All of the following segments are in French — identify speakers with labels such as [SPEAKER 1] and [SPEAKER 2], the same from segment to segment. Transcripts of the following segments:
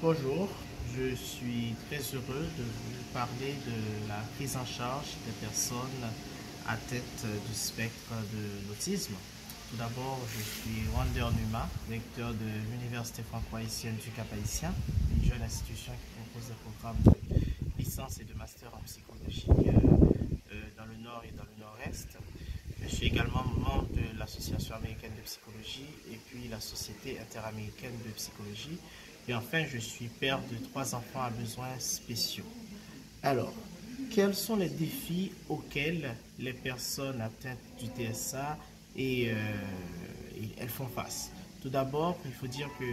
[SPEAKER 1] Bonjour, je suis très heureux de vous parler de la prise en charge des personnes atteintes du spectre de l'autisme. Tout d'abord, je suis Wander Numa, recteur de l'Université franco-haïtienne du Cap-Haïtien, une jeune institution qui propose des programmes de licence et de master en psychologie dans le nord et dans le nord-est. Je suis également membre de l'Association américaine de psychologie et puis la Société interaméricaine de psychologie. Et enfin, je suis père de 3 enfants à besoins spéciaux. Alors, quels sont les défis auxquels les personnes atteintes du TSA et elles font face? Tout d'abord, il faut dire que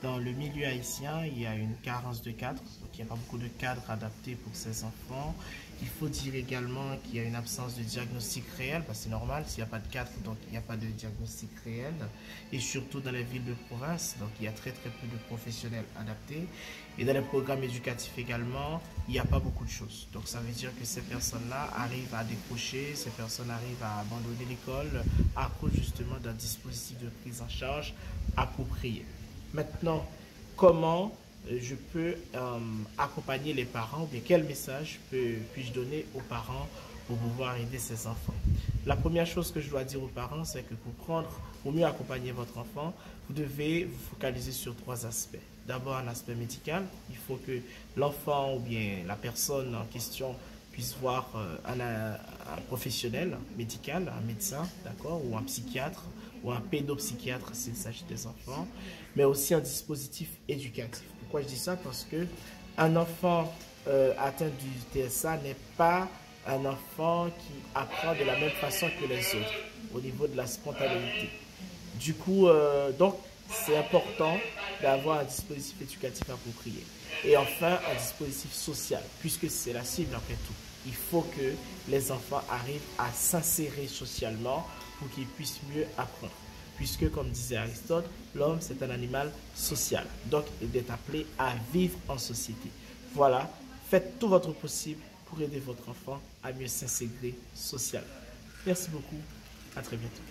[SPEAKER 1] dans le milieu haïtien, il y a une carence de cadres, donc il n'y a pas beaucoup de cadres adaptés pour ces enfants. Il faut dire également qu'il y a une absence de diagnostic réel, parce que c'est normal, s'il n'y a pas de cadre, donc il n'y a pas de diagnostic réel. Et surtout dans les villes de province, donc il y a très peu de professionnels adaptés. Et dans les programmes éducatifs également, il n'y a pas beaucoup de choses. Donc ça veut dire que ces personnes-là arrivent à décrocher, ces personnes arrivent à abandonner l'école à cause justement d'un dispositif de prise en charge approprié. Maintenant, comment je peux accompagner les parents ou bien quel message puis-je donner aux parents pour pouvoir aider ces enfants? La première chose que je dois dire aux parents, c'est que pour mieux accompagner votre enfant, vous devez vous focaliser sur 3 aspects. D'abord, un aspect médical. Il faut que l'enfant ou bien la personne en question puisse voir un professionnel médical, un médecin, d'accord, ou un psychiatre, ou un pédopsychiatre s'il s'agit des enfants, mais aussi un dispositif éducatif. Pourquoi je dis ça? Parce que un enfant atteint du TSA n'est pas un enfant qui apprend de la même façon que les autres au niveau de la spontanéité. Du coup, donc, c'est important d'avoir un dispositif éducatif approprié. Et enfin, un dispositif social, puisque c'est la cible après tout. Il faut que les enfants arrivent à s'insérer socialement pour qu'ils puissent mieux apprendre. Puisque, comme disait Aristote, l'homme, c'est un animal social. Donc, il est appelé à vivre en société. Voilà, faites tout votre possible pour aider votre enfant à mieux s'intégrer socialement. Merci beaucoup, à très bientôt.